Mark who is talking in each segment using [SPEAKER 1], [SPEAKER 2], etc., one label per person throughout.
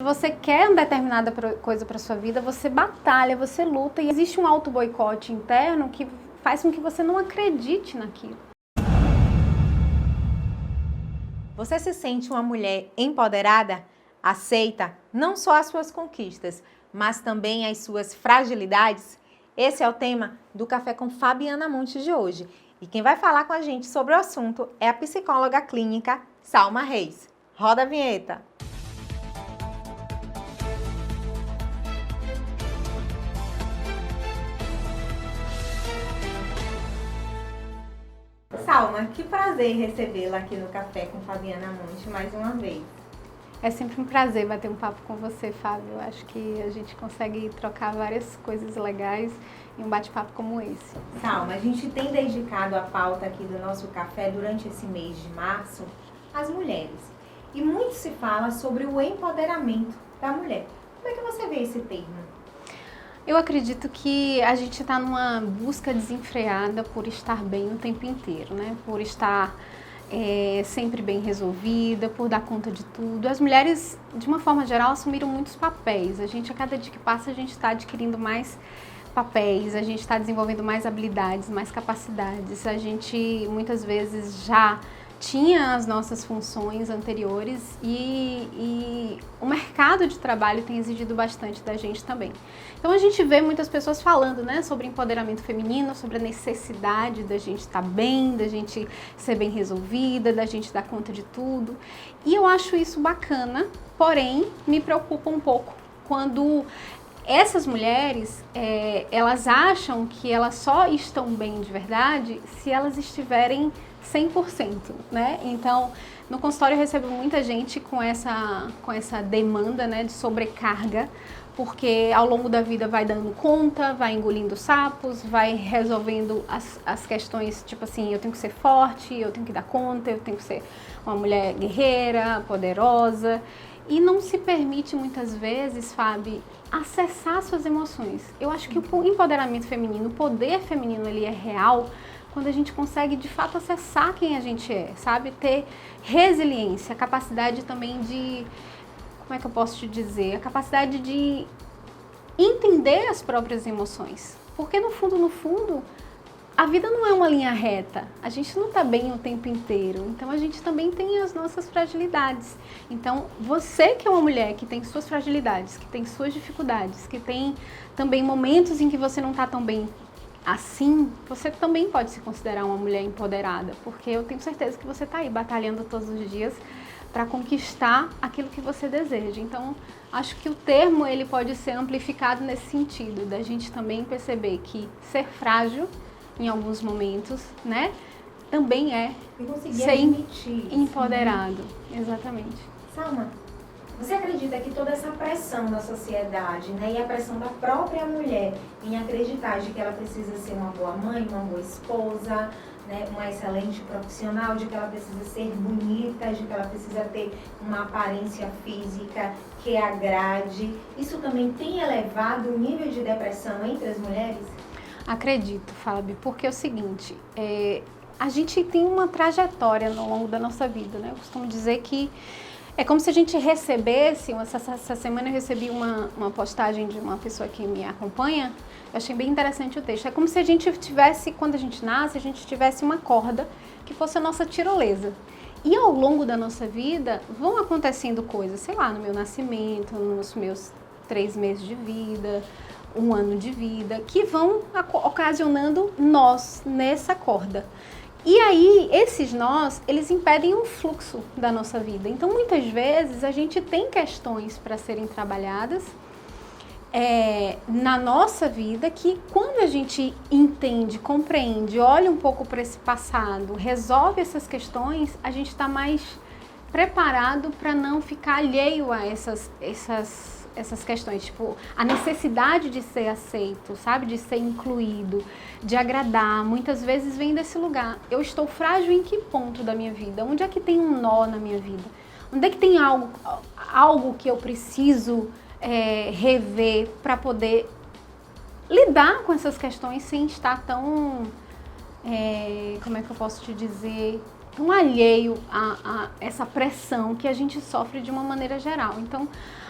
[SPEAKER 1] Se você quer uma determinada coisa para sua vida, você batalha, você luta e existe um auto-boicote interno que faz com que você não acredite naquilo.
[SPEAKER 2] Você se sente uma mulher empoderada? Aceita não só as suas conquistas, mas também as suas fragilidades? Esse é o tema do Café com Fabiana Montes de hoje. E quem vai falar com a gente sobre o assunto é a psicóloga clínica Salma Reis. Roda a vinheta! Salma, que prazer recebê-la aqui no Café com Fabiana Montes mais uma vez.
[SPEAKER 1] É sempre um prazer bater um papo com você, Fábio. Eu acho que a gente consegue trocar várias coisas legais em um bate-papo como esse.
[SPEAKER 2] Salma, a gente tem dedicado a pauta aqui do nosso café durante esse mês de março às mulheres. E muito se fala sobre o empoderamento da mulher. Como é que você vê esse termo?
[SPEAKER 1] Eu acredito que a gente está numa busca desenfreada por estar bem o tempo inteiro, né? Por estar sempre bem resolvida, por dar conta de tudo. As mulheres, de uma forma geral, assumiram muitos papéis. A cada dia que passa, a gente está adquirindo mais papéis, a gente está desenvolvendo mais habilidades, mais capacidades. A gente, muitas vezes, já tinha as nossas funções anteriores e o mercado de trabalho tem exigido bastante da gente também. Então a gente vê muitas pessoas falando, né, sobre empoderamento feminino, sobre a necessidade da gente estar bem, da gente ser bem resolvida, da gente dar conta de tudo. E eu acho isso bacana, porém me preocupa um pouco quando essas mulheres, elas acham que elas só estão bem de verdade se elas estiverem 100%, né? Então, no consultório eu recebo muita gente com essa demanda, né, de sobrecarga, porque ao longo da vida vai dando conta, vai engolindo sapos, vai resolvendo as questões, tipo assim, eu tenho que ser forte, eu tenho que dar conta, eu tenho que ser uma mulher guerreira, poderosa, e não se permite muitas vezes, Fábio, acessar suas emoções. Eu acho que o empoderamento feminino, o poder feminino, ele é real quando a gente consegue de fato acessar quem a gente é, sabe? Ter resiliência, a capacidade também de, como é que eu posso te dizer? A capacidade de entender as próprias emoções. Porque no fundo, a vida não é uma linha reta. A gente não está bem o tempo inteiro. Então a gente também tem as nossas fragilidades. Então você que é uma mulher que tem suas fragilidades, que tem suas dificuldades, que tem também momentos em que você não está tão bem assim, você também pode se considerar uma mulher empoderada, porque eu tenho certeza que você está aí batalhando todos os dias para conquistar aquilo que você deseja. Então, acho que o termo ele pode ser amplificado nesse sentido, da gente também perceber que ser frágil em alguns momentos, né, também é ser empoderado. Exatamente.
[SPEAKER 2] Salma, você acredita que toda essa pressão da sociedade, né, e a pressão da própria mulher em acreditar de que ela precisa ser uma boa mãe, uma boa esposa, né, uma excelente profissional, de que ela precisa ser bonita, de que ela precisa ter uma aparência física que agrade, isso também tem elevado o nível de depressão entre as mulheres?
[SPEAKER 1] Acredito, Fábio, porque é o seguinte, a gente tem uma trajetória ao longo da nossa vida, né? Eu costumo dizer que é como se a gente recebesse, essa semana eu recebi uma postagem de uma pessoa que me acompanha, eu achei bem interessante o texto. É como se a gente tivesse, quando a gente nasce, a gente tivesse uma corda que fosse a nossa tirolesa. E ao longo da nossa vida vão acontecendo coisas, sei lá, no meu nascimento, nos meus 3 meses de vida, 1 ano de vida, que vão ocasionando nós nessa corda. E aí, esses nós, eles impedem o fluxo da nossa vida. Então, muitas vezes, a gente tem questões para serem trabalhadas na nossa vida que, quando a gente entende, compreende, olha um pouco para esse passado, resolve essas questões, a gente está mais preparado para não ficar alheio a essas questões, tipo, a necessidade de ser aceito, sabe? De ser incluído, de agradar, muitas vezes vem desse lugar. Eu estou frágil em que ponto da minha vida? Onde é que tem um nó na minha vida? Onde é que tem algo que eu preciso rever para poder lidar com essas questões sem estar tão, como é que eu posso te dizer, tão alheio a essa pressão que a gente sofre de uma maneira geral. Então,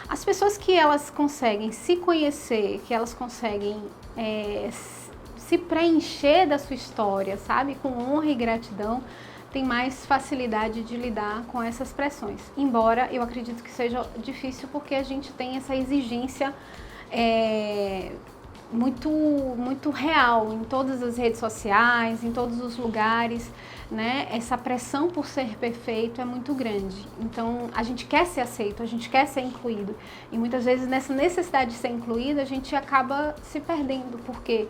[SPEAKER 1] As pessoas que elas conseguem se conhecer, que elas conseguem se preencher da sua história, sabe? Com honra e gratidão, tem mais facilidade de lidar com essas pressões. Embora eu acredito que seja difícil porque a gente tem essa exigência muito real em todas as redes sociais, em todos os lugares, né? Essa pressão por ser perfeito é muito grande. Então, a gente quer ser aceito, a gente quer ser incluído. E muitas vezes nessa necessidade de ser incluído, a gente acaba se perdendo, porque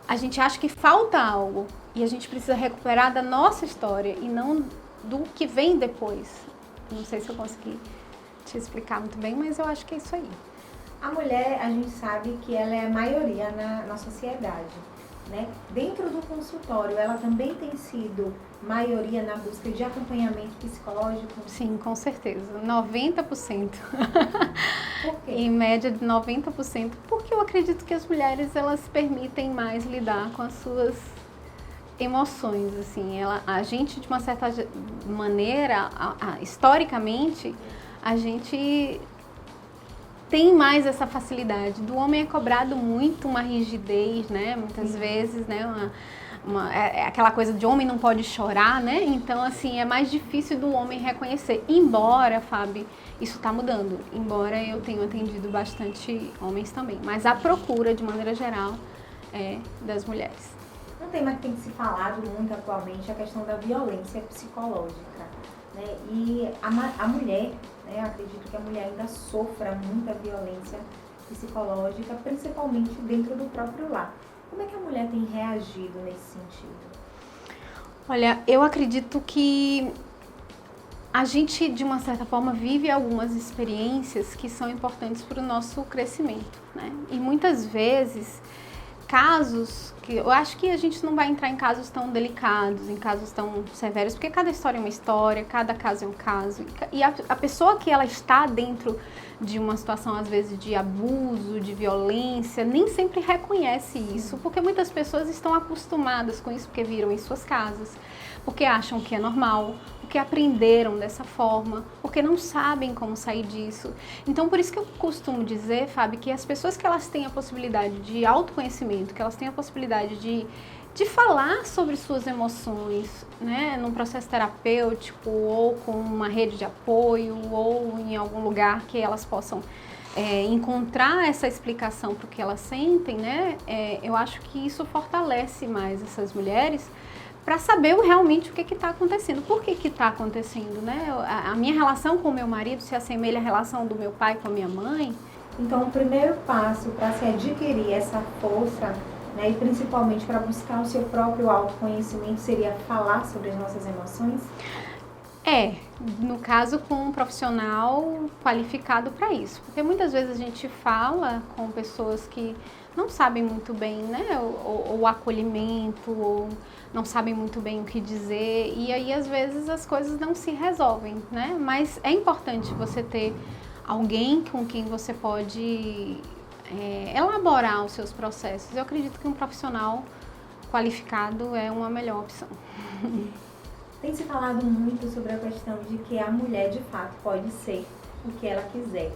[SPEAKER 1] a gente acha que falta algo e a gente precisa recuperar da nossa história e não do que vem depois. Não sei se eu consegui te explicar muito bem, mas eu acho que é isso aí.
[SPEAKER 2] A mulher, a gente sabe que ela é a maioria na sociedade, né? Dentro do consultório, ela também tem sido maioria na busca de acompanhamento psicológico?
[SPEAKER 1] Sim, com certeza. 90%.
[SPEAKER 2] Por quê?
[SPEAKER 1] Em média de 90%, porque eu acredito que as mulheres, elas permitem mais lidar com as suas emoções, assim. A gente, de uma certa maneira, historicamente, a gente tem mais essa facilidade. Do homem é cobrado muito uma rigidez, né? Muitas vezes, né? Aquela coisa de homem não pode chorar, né? Então, assim, é mais difícil do homem reconhecer. Embora, Fábio, isso está mudando. Embora eu tenha atendido bastante homens também. Mas a procura, de maneira geral, é das mulheres.
[SPEAKER 2] Um tema que tem se falado muito atualmente é a questão da violência psicológica, né? E a mulher, né, eu acredito que a mulher ainda sofra muita violência psicológica, principalmente dentro do próprio lar. Como é que a mulher tem reagido nesse sentido?
[SPEAKER 1] Olha, eu acredito que a gente, de uma certa forma, vive algumas experiências que são importantes para o nosso crescimento, né? E muitas vezes, casos que eu acho que a gente não vai entrar em casos tão delicados, em casos tão severos, porque cada história é uma história, cada caso é um caso. E a pessoa que ela está dentro de uma situação, às vezes, de abuso, de violência, nem sempre reconhece isso, porque muitas pessoas estão acostumadas com isso, porque viram em suas casas, porque acham que é normal, porque aprenderam dessa forma, porque não sabem como sair disso. Então, por isso que eu costumo dizer, Fábio, que as pessoas que elas têm a possibilidade de autoconhecimento, que elas têm a possibilidade de falar sobre suas emoções, né, num processo terapêutico ou com uma rede de apoio ou em algum lugar que elas possam encontrar essa explicação para o que elas sentem, né, eu acho que isso fortalece mais essas mulheres para saber realmente o que está acontecendo, por que está acontecendo, né? A minha relação com o meu marido se assemelha à relação do meu pai com a minha mãe.
[SPEAKER 2] Então, o primeiro passo para se adquirir essa força, né, e principalmente para buscar o seu próprio autoconhecimento, seria falar sobre as nossas emoções?
[SPEAKER 1] No caso, com um profissional qualificado para isso. Porque muitas vezes a gente fala com pessoas que não sabem muito bem, né, o acolhimento, ou não sabem muito bem o que dizer, e aí às vezes as coisas não se resolvem, né? Mas é importante você ter alguém com quem você pode elaborar os seus processos. Eu acredito que um profissional qualificado é uma melhor opção.
[SPEAKER 2] Tem se falado muito sobre a questão de que a mulher, de fato, pode ser o que ela quiser.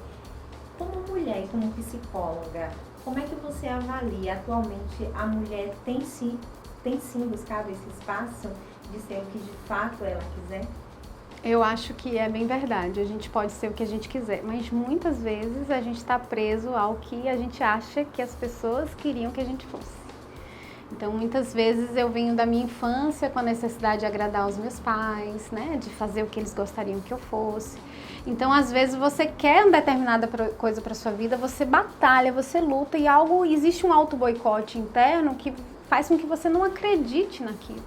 [SPEAKER 2] Como mulher e como psicóloga, como é que você avalia atualmente a mulher tem sim buscado esse espaço de ser o que de fato ela quiser?
[SPEAKER 1] Eu acho que é bem verdade, a gente pode ser o que a gente quiser, mas muitas vezes a gente está preso ao que a gente acha que as pessoas queriam que a gente fosse. Então, muitas vezes eu venho da minha infância com a necessidade de agradar os meus pais, né, de fazer o que eles gostariam que eu fosse. Então, às vezes você quer uma determinada coisa para sua vida, você batalha, você luta e existe um auto-boicote interno que faz com que você não acredite naquilo,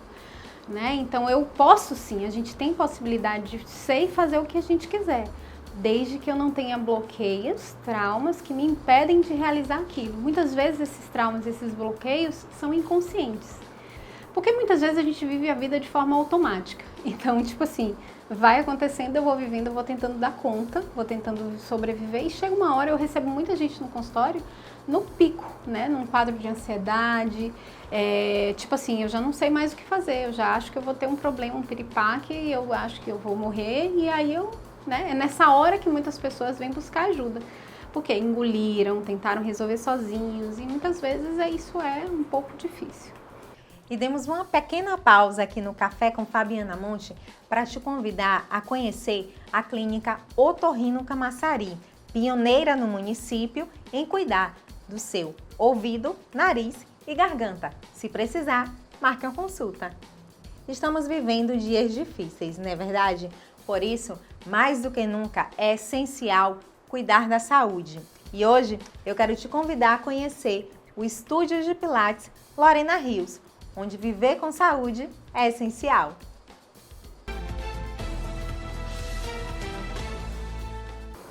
[SPEAKER 1] né? Então, eu posso sim, a gente tem possibilidade de ser e fazer o que a gente quiser, desde que eu não tenha bloqueios, traumas que me impedem de realizar aquilo. Muitas vezes esses traumas, esses bloqueios são inconscientes, porque muitas vezes a gente vive a vida de forma automática. Então, tipo assim, vai acontecendo, eu vou vivendo, eu vou tentando dar conta, vou tentando sobreviver e chega uma hora, eu recebo muita gente no consultório no pico, né, num quadro de ansiedade, tipo assim, eu já não sei mais o que fazer, eu já acho que eu vou ter um problema, um piripaque, eu acho que eu vou morrer e aí né, é nessa hora que muitas pessoas vêm buscar ajuda. porque engoliram, tentaram resolver sozinhos e muitas vezes isso é um pouco difícil.
[SPEAKER 2] E demos uma pequena pausa aqui no Café com Fabiana Monte para te convidar a conhecer a Clínica Otorrino Camaçari, pioneira no município em cuidar do seu ouvido, nariz e garganta. Se precisar, marque uma consulta. Estamos vivendo dias difíceis, não é verdade? Por isso, mais do que nunca, é essencial cuidar da saúde. E hoje eu quero te convidar a conhecer o Estúdio de Pilates Lorena Rios, onde viver com saúde é essencial.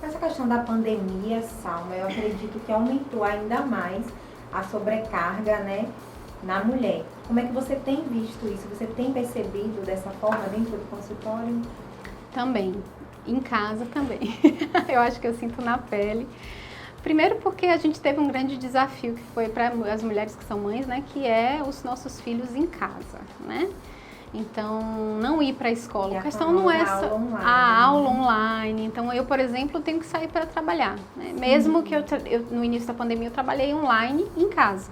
[SPEAKER 2] Essa questão da pandemia, Salma, eu acredito que aumentou ainda mais a sobrecarga, né, na mulher. Como é que você tem visto isso? Você tem percebido dessa forma dentro do consultório?
[SPEAKER 1] Também, em casa também. Eu acho que eu sinto na pele. Primeiro porque a gente teve um grande desafio que foi para as mulheres que são mães, né, que é os nossos filhos em casa, né? Então, não ir para a escola. A questão não é só a aula online. Então, eu, por exemplo, tenho que sair para trabalhar, né? Mesmo que eu no início da pandemia eu trabalhei online em casa,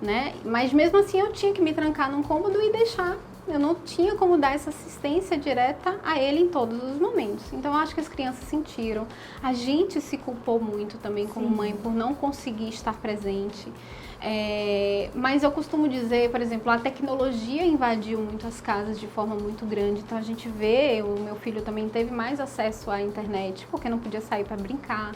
[SPEAKER 1] né? Mas mesmo assim eu tinha que me trancar num cômodo e deixar. Eu não tinha como dar essa assistência direta a ele em todos os momentos. Então, eu acho que as crianças sentiram. A gente se culpou muito também como mãe por não conseguir estar presente. Mas eu costumo dizer, por exemplo, a tecnologia invadiu muito as casas de forma muito grande. Então, a gente vê, o meu filho também teve mais acesso à internet, porque não podia sair para brincar,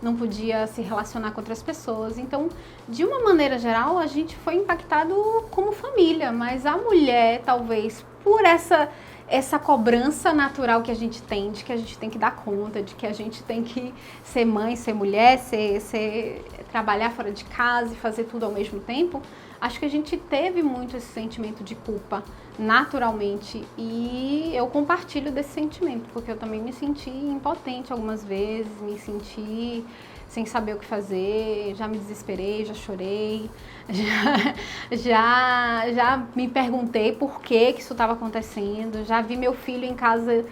[SPEAKER 1] não podia se relacionar com outras pessoas. Então, de uma maneira geral, a gente foi impactado como família, mas a mulher, talvez, por essa cobrança natural que a gente tem, de que a gente tem que dar conta, de que a gente tem que ser mãe, ser mulher, trabalhar fora de casa e fazer tudo ao mesmo tempo, acho que a gente teve muito esse sentimento de culpa naturalmente e eu compartilho desse sentimento, porque eu também me senti impotente algumas vezes, me senti sem saber o que fazer, já me desesperei, já chorei, já me perguntei por que isso estava acontecendo, já vi meu filho em casa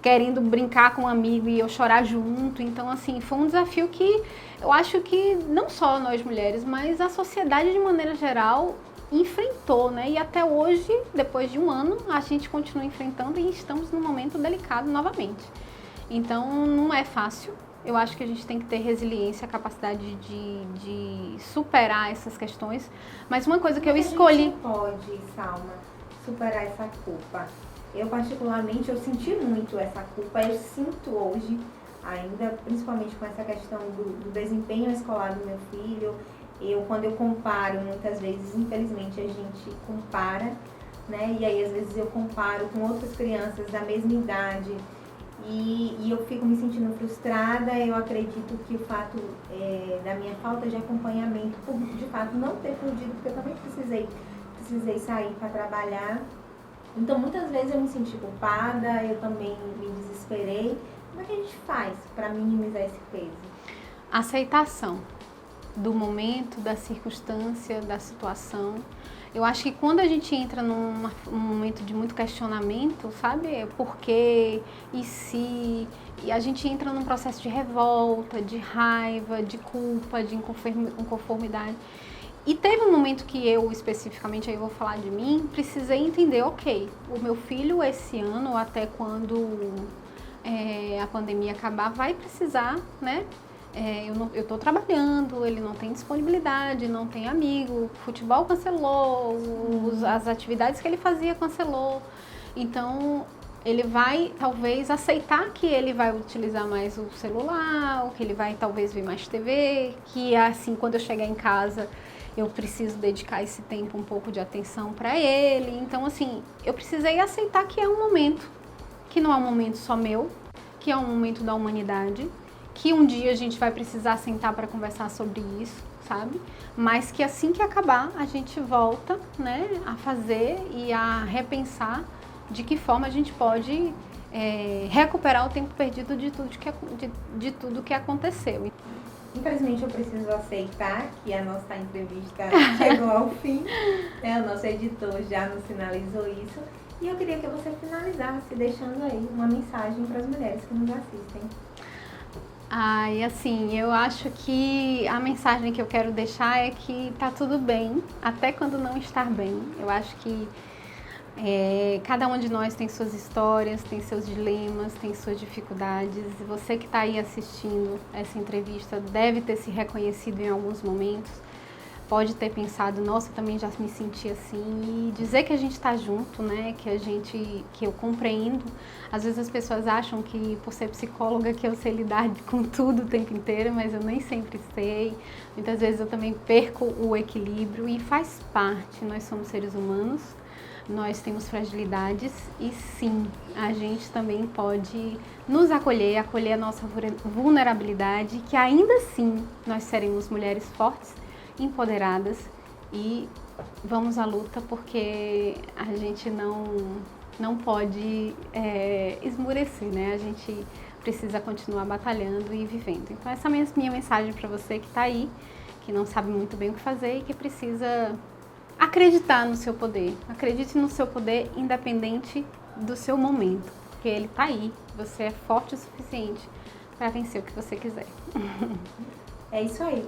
[SPEAKER 1] querendo brincar com um amigo e eu chorar junto. Então, assim, foi um desafio que eu acho que não só nós mulheres, mas a sociedade de maneira geral enfrentou, né? E até hoje, depois de um ano, a gente continua enfrentando e estamos num momento delicado novamente. Então, não é fácil. Eu acho que a gente tem que ter resiliência, capacidade de superar essas questões. Mas uma coisa que eu escolhi...
[SPEAKER 2] A gente pode, Salma, superar essa culpa. Eu, particularmente, eu senti muito essa culpa. Eu sinto hoje, ainda, principalmente com essa questão do desempenho escolar do meu filho. Quando eu comparo, muitas vezes, infelizmente, a gente compara, né? E aí, às vezes, eu comparo com outras crianças da mesma idade. E eu fico me sentindo frustrada. Eu acredito que o fato da minha falta de acompanhamento, por de fato não ter podido, porque eu também precisei sair para trabalhar. Então, muitas vezes eu me senti culpada, eu também me desesperei. Como é que a gente faz para minimizar esse peso?
[SPEAKER 1] Aceitação do momento, da circunstância, da situação. Eu acho que quando a gente entra num momento de muito questionamento, sabe? Por quê? E se? E a gente entra num processo de revolta, de raiva, de culpa, de inconformidade. E teve um momento que eu, especificamente, aí eu vou falar de mim, precisei entender, ok, o meu filho esse ano, até quando a pandemia acabar, vai precisar, né? Eu estou trabalhando, ele não tem disponibilidade, não tem amigo, futebol cancelou, as atividades que ele fazia cancelou. Então, ele vai talvez aceitar que ele vai utilizar mais o celular, ou que ele vai talvez ver mais TV, que assim, quando eu chegar em casa, eu preciso dedicar esse tempo, um pouco de atenção para ele. Então, assim, eu precisei aceitar que é um momento, que não é um momento só meu, que é um momento da humanidade, que um dia a gente vai precisar sentar para conversar sobre isso, sabe? Mas que assim que acabar, a gente volta, né, a fazer e a repensar de que forma a gente pode recuperar o tempo perdido de tudo que aconteceu.
[SPEAKER 2] Infelizmente, eu preciso aceitar que a nossa entrevista chegou ao fim, né? O nosso editor já nos sinalizou isso. E eu queria que você finalizasse deixando aí uma mensagem para as mulheres que nos assistem.
[SPEAKER 1] Ai, assim, eu acho que a mensagem que eu quero deixar é que tá tudo bem, até quando não estar bem. Eu acho que cada um de nós tem suas histórias, tem seus dilemas, tem suas dificuldades. E você que está aí assistindo essa entrevista deve ter se reconhecido em alguns momentos. Pode ter pensado, nossa, eu também já me senti assim. E dizer que a gente está junto, né? Que eu compreendo. Às vezes as pessoas acham que por ser psicóloga que eu sei lidar com tudo o tempo inteiro, mas eu nem sempre sei. Muitas vezes eu também perco o equilíbrio e faz parte. Nós somos seres humanos. Nós temos fragilidades e sim, a gente também pode nos acolher a nossa vulnerabilidade, que ainda assim nós seremos mulheres fortes, empoderadas e vamos à luta porque a gente não pode esmurecer, né? A gente precisa continuar batalhando e vivendo. Então essa é a minha mensagem para você que está aí, que não sabe muito bem o que fazer e que precisa acreditar no seu poder. Acredite no seu poder independente do seu momento, porque ele está aí. Você é forte o suficiente para vencer o que você quiser.
[SPEAKER 2] É isso aí.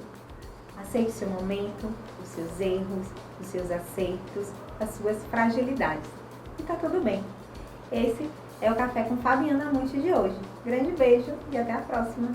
[SPEAKER 2] Aceite o seu momento, os seus erros, os seus acertos, as suas fragilidades. E tá tudo bem. Esse é o Café com Fabiana Monte de hoje. Grande beijo e até a próxima.